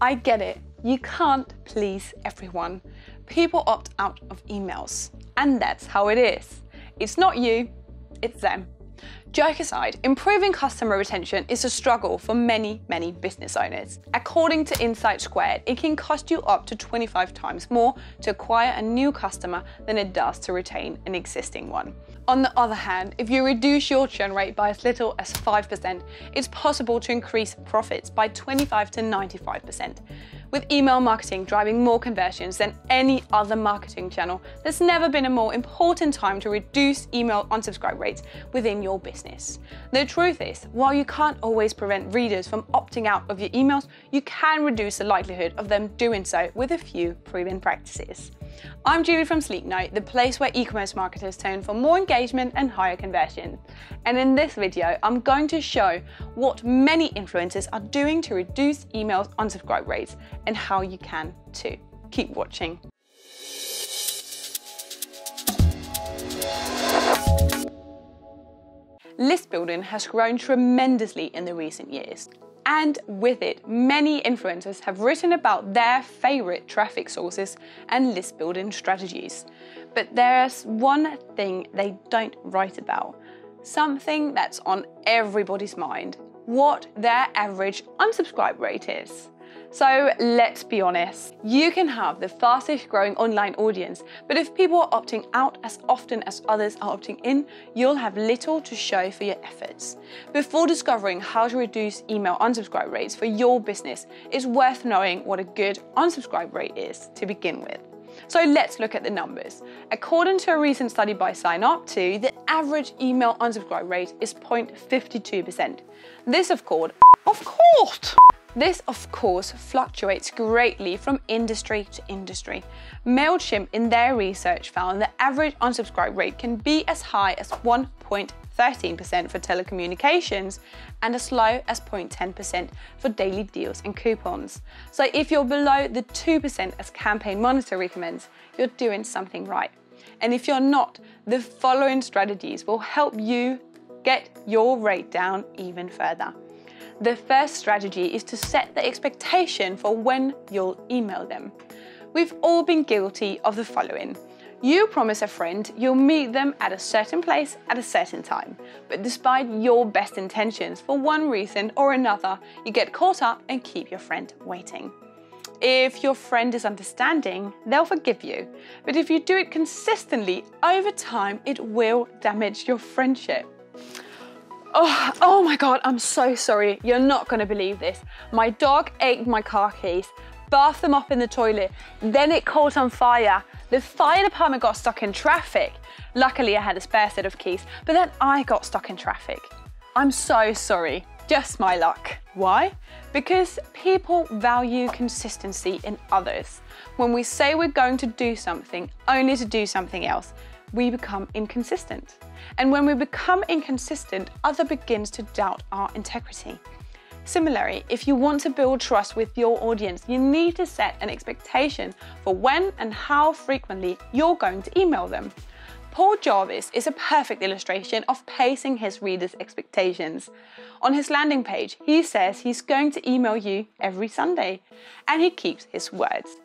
I get it. You can't please everyone. People opt out of emails, and that's how it is. It's not you, it's them. Joke aside, improving customer retention is a struggle for many business owners. According to InsightSquared, it can cost you up to 25 times more to acquire a new customer than it does to retain an existing one. On the other hand, if you reduce your churn rate by as little as 5%, it's possible to increase profits by 25 to 95%. With email marketing driving more conversions than any other marketing channel, there's never been a more important time to reduce email unsubscribe rates within your business. The truth is, while you can't always prevent readers from opting out of your emails, you can reduce the likelihood of them doing so with a few proven practices. I'm Julie from Sleeknote, the place where e-commerce marketers turn for more engagement and higher conversion. And in this video, I'm going to show what many influencers are doing to reduce email unsubscribe rates and how you can too. Keep watching. List building has grown tremendously in the recent years. And with it, many influencers have written about their favorite traffic sources and list building strategies. But there's one thing they don't write about, something that's on everybody's mind: what their average unsubscribe rate is. So let's be honest, you can have the fastest growing online audience, but if people are opting out as often as others are opting in, you'll have little to show for your efforts. Before discovering how to reduce email unsubscribe rates for your business, it's worth knowing what a good unsubscribe rate is to begin with. So let's look at the numbers. According to a recent study by OPTINS, the average email unsubscribe rate is 0.52%. This of course fluctuates greatly from industry to industry. MailChimp in their research found the average unsubscribe rate can be as high as 1.13% for telecommunications and as low as 0.10% for daily deals and coupons. So if you're below the 2% as Campaign Monitor recommends, you're doing something right. And if you're not, the following strategies will help you get your rate down even further. The first strategy is to set the expectation for when you'll email them. We've all been guilty of the following. You promise a friend you'll meet them at a certain place at a certain time, but despite your best intentions, for one reason or another, you get caught up and keep your friend waiting. If your friend is understanding, they'll forgive you, but if you do it consistently over time, it will damage your friendship. Oh my God, I'm so sorry. You're not gonna believe this. My dog ate my car keys, bathed them up in the toilet, then it caught on fire. The fire department got stuck in traffic. Luckily, I had a spare set of keys, but then I got stuck in traffic. I'm so sorry, just my luck. Why? Because people value consistency in others. When we say we're going to do something only to do something else, we become inconsistent. And when we become inconsistent, others begins to doubt our integrity. Similarly, if you want to build trust with your audience, you need to set an expectation for when and how frequently you're going to email them. Paul Jarvis is a perfect illustration of pacing his readers' expectations. On his landing page, he says he's going to email you every Sunday, and he keeps his words.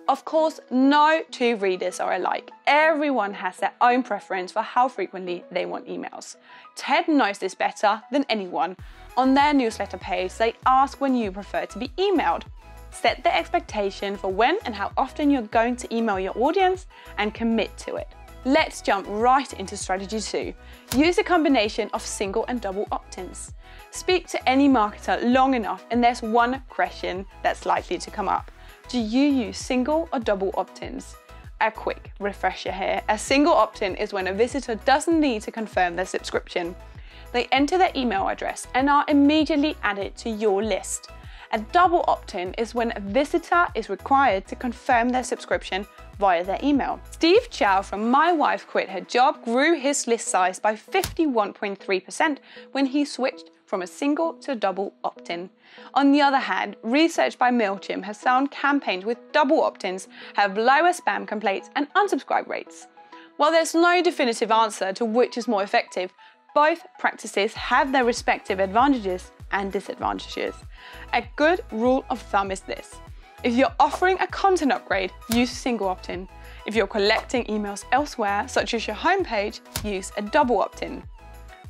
Of course, no two readers are alike. Everyone has their own preference for how frequently they want emails. TED knows this better than anyone. On their newsletter page, they ask when you prefer to be emailed. Set the expectation for when and how often you're going to email your audience and commit to it. Let's jump right into strategy 2. Use a combination of single and double opt-ins. Speak to any marketer long enough and there's one question that's likely to come up. Do you use single or double opt-ins? A quick refresher here. A single opt-in is when a visitor doesn't need to confirm their subscription. They enter their email address and are immediately added to your list. A double opt-in is when a visitor is required to confirm their subscription via their email. Steve Chou from My Wife Quit Her Job grew his list size by 51.3% when he switched from a single to a double opt-in. On the other hand, research by MailChimp has found campaigns with double opt-ins have lower spam complaints and unsubscribe rates. While there's no definitive answer to which is more effective, both practices have their respective advantages and disadvantages. A good rule of thumb is this: if you're offering a content upgrade, use a single opt-in. If you're collecting emails elsewhere, such as your homepage, use a double opt-in.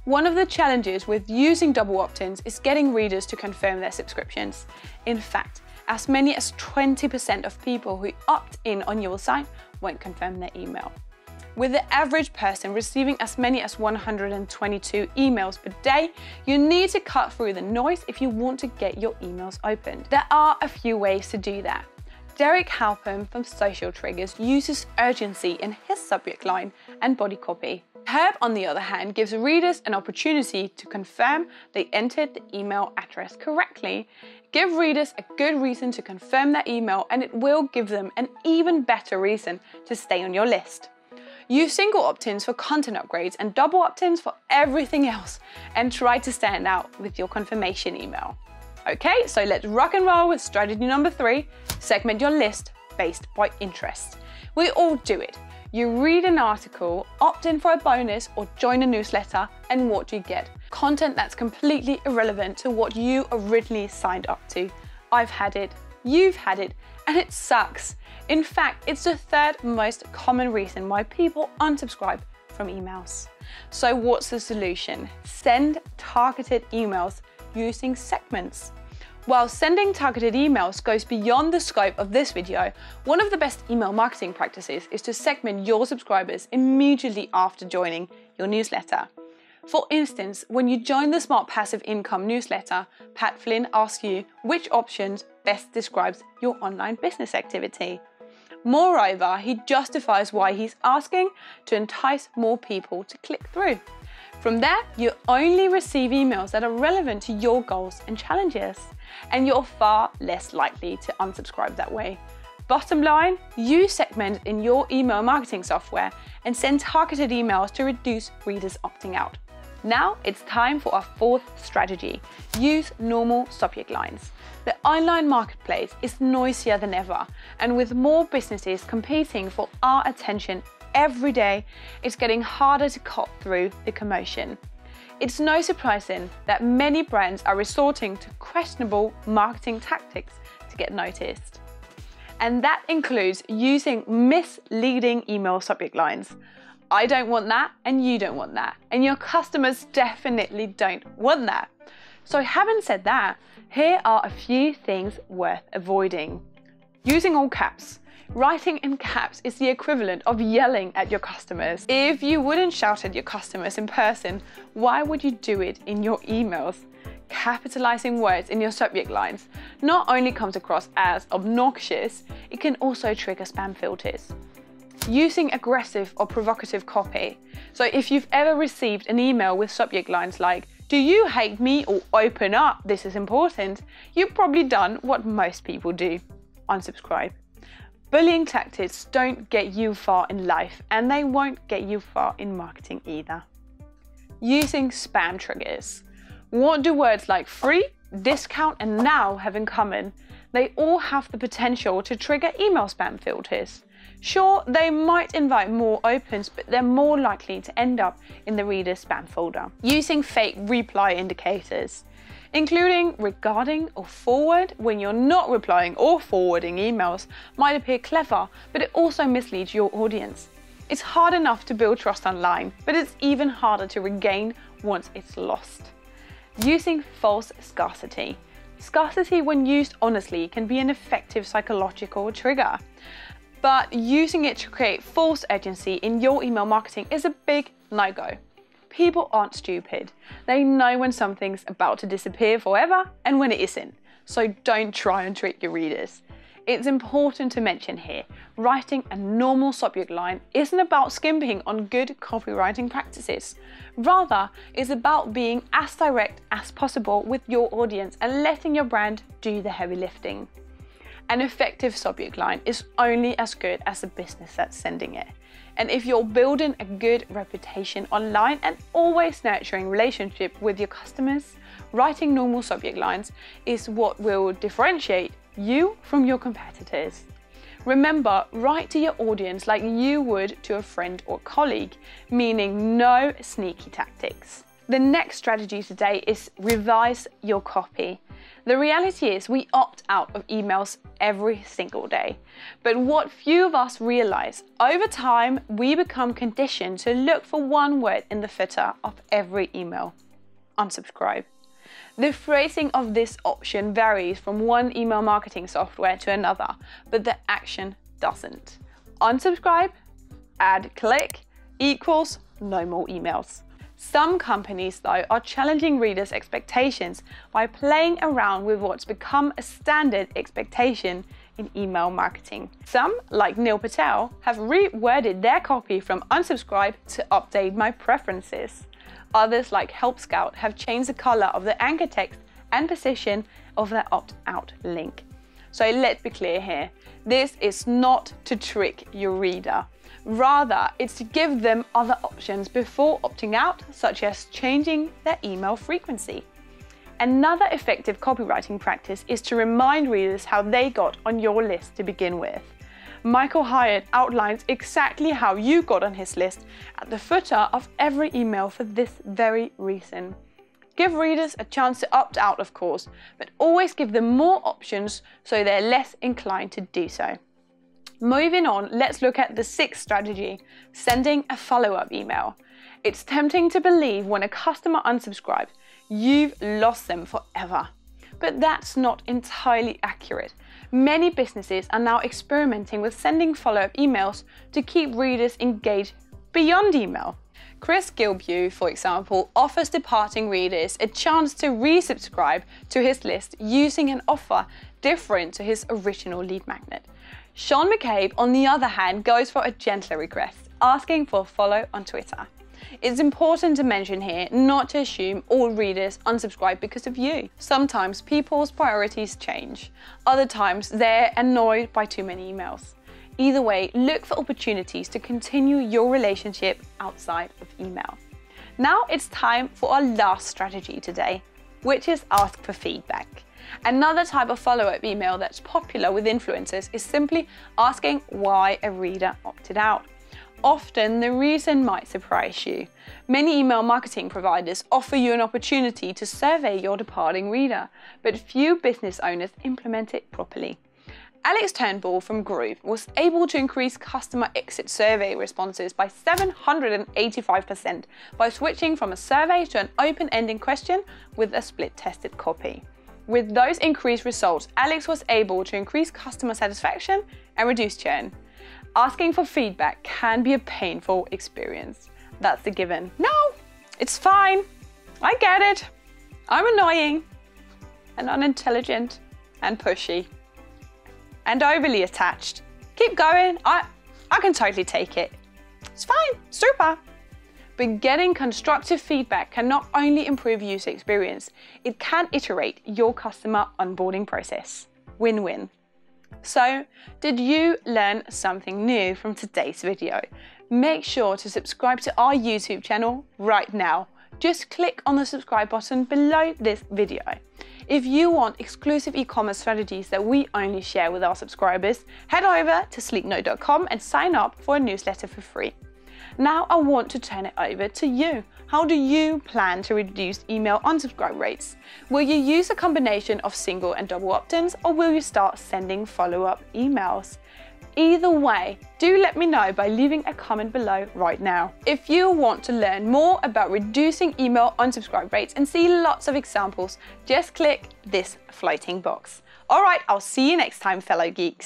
One of the challenges with using double opt-ins is getting readers to confirm their subscriptions. In fact, as many as 20% of people who opt in on your site won't confirm their email. With the average person receiving as many as 122 emails per day, you need to cut through the noise if you want to get your emails opened. There are a few ways to do that. Derek Halpern from Social Triggers uses urgency in his subject line and body copy. Herb, on the other hand, gives readers an opportunity to confirm they entered the email address correctly. Give readers a good reason to confirm their email, and it will give them an even better reason to stay on your list. Use single opt-ins for content upgrades and double opt-ins for everything else, and try to stand out with your confirmation email. Okay, so let's rock and roll with strategy number 3, segment your list based by interest. We all do it. You read an article, opt in for a bonus, or join a newsletter, and what do you get? Content that's completely irrelevant to what you originally signed up to. I've had it, you've had it, and it sucks. In fact, it's the 3rd most common reason why people unsubscribe from emails. So what's the solution? Send targeted emails using segments. While sending targeted emails goes beyond the scope of this video, one of the best email marketing practices is to segment your subscribers immediately after joining your newsletter. For instance, when you join the Smart Passive Income newsletter, Pat Flynn asks you which options best describes your online business activity. Moreover, he justifies why he's asking to entice more people to click through. From there, you only receive emails that are relevant to your goals and challenges, and you're far less likely to unsubscribe that way. Bottom line, use segment in your email marketing software and send targeted emails to reduce readers opting out. Now it's time for our 4th strategy: use normal subject lines. The online marketplace is noisier than ever, and with more businesses competing for our attention every day, it's getting harder to cut through the commotion. It's no surprise then that many brands are resorting to questionable marketing tactics to get noticed. And that includes using misleading email subject lines. I don't want that, and you don't want that, and your customers definitely don't want that. So having said that, here are a few things worth avoiding. Using all caps. Writing in caps is the equivalent of yelling at your customers. If you wouldn't shout at your customers in person, why would you do it in your emails? Capitalizing words in your subject lines not only comes across as obnoxious, it can also trigger spam filters. Using aggressive or provocative copy. So if you've ever received an email with subject lines like, "Do you hate me?" or "Open up, this is important," you've probably done what most people do: unsubscribe. Bullying tactics don't get you far in life, and they won't get you far in marketing either. Using spam triggers. What do words like free, discount, and now have in common? They all have the potential to trigger email spam filters. Sure, they might invite more opens, but they're more likely to end up in the reader's spam folder. Using fake reply indicators, including regarding or forward when you're not replying or forwarding emails, might appear clever, but it also misleads your audience. It's hard enough to build trust online, but it's even harder to regain once it's lost. Using false scarcity. Scarcity, when used honestly, can be an effective psychological trigger. But using it to create false urgency in your email marketing is a big no-go. People aren't stupid. They know when something's about to disappear forever and when it isn't. So don't try and trick your readers. It's important to mention here, writing a normal subject line isn't about skimping on good copywriting practices. Rather, it's about being as direct as possible with your audience and letting your brand do the heavy lifting. An effective subject line is only as good as the business that's sending it. And if you're building a good reputation online and always nurturing relationship with your customers, writing normal subject lines is what will differentiate you from your competitors. Remember, write to your audience like you would to a friend or colleague, meaning no sneaky tactics. The next strategy today is revise your copy. The reality is we opt out of emails every single day. But what few of us realize, over time, we become conditioned to look for one word in the footer of every email: unsubscribe. The phrasing of this option varies from one email marketing software to another, but the action doesn't. Unsubscribe, add click, equals no more emails. Some companies, though, are challenging readers' expectations by playing around with what's become a standard expectation in email marketing. Some, like Neil Patel, have reworded their copy from unsubscribe to update my preferences. Others, like Help Scout, have changed the color of the anchor text and position of their opt-out link. So let's be clear here. This is not to trick your reader. Rather, it's to give them other options before opting out, such as changing their email frequency. Another effective copywriting practice is to remind readers how they got on your list to begin with. Michael Hyatt outlines exactly how you got on his list at the footer of every email for this very reason. Give readers a chance to opt out, of course, but always give them more options so they're less inclined to do so. Moving on, let's look at the sixth strategy, sending a follow-up email. It's tempting to believe when a customer unsubscribes, you've lost them forever. But that's not entirely accurate. Many businesses are now experimenting with sending follow-up emails to keep readers engaged beyond email. Chris Gilbew, for example, offers departing readers a chance to resubscribe to his list using an offer different to his original lead magnet. Sean McCabe, on the other hand, goes for a gentler request, asking for a follow on Twitter. It's important to mention here not to assume all readers unsubscribe because of you. Sometimes people's priorities change. Other times they're annoyed by too many emails. Either way, look for opportunities to continue your relationship outside of email. Now it's time for our last strategy today, which is ask for feedback. Another type of follow-up email that's popular with influencers is simply asking why a reader opted out. Often, the reason might surprise you. Many email marketing providers offer you an opportunity to survey your departing reader, but few business owners implement it properly. Alex Turnbull from Group was able to increase customer exit survey responses by 785% by switching from a survey to an open-ended question with a split-tested copy. With those increased results, Alex was able to increase customer satisfaction and reduce churn. Asking for feedback can be a painful experience. That's a given. No, it's fine. I get it. I'm annoying and unintelligent and pushy and overly attached. Keep going. I can totally take it. It's fine. Super. But getting constructive feedback can not only improve user experience, it can iterate your customer onboarding process. Win-win. So, did you learn something new from today's video? Make sure to subscribe to our YouTube channel right now. Just click on the subscribe button below this video. If you want exclusive e-commerce strategies that we only share with our subscribers, head over to sleeknote.com and sign up for a newsletter for free. Now I want to turn it over to you. How do you plan to reduce email unsubscribe rates? Will you use a combination of single and double opt-ins, or will you start sending follow-up emails? Either way, do let me know by leaving a comment below right now. If you want to learn more about reducing email unsubscribe rates and see lots of examples, just click this floating box. All right, I'll see you next time, fellow geeks.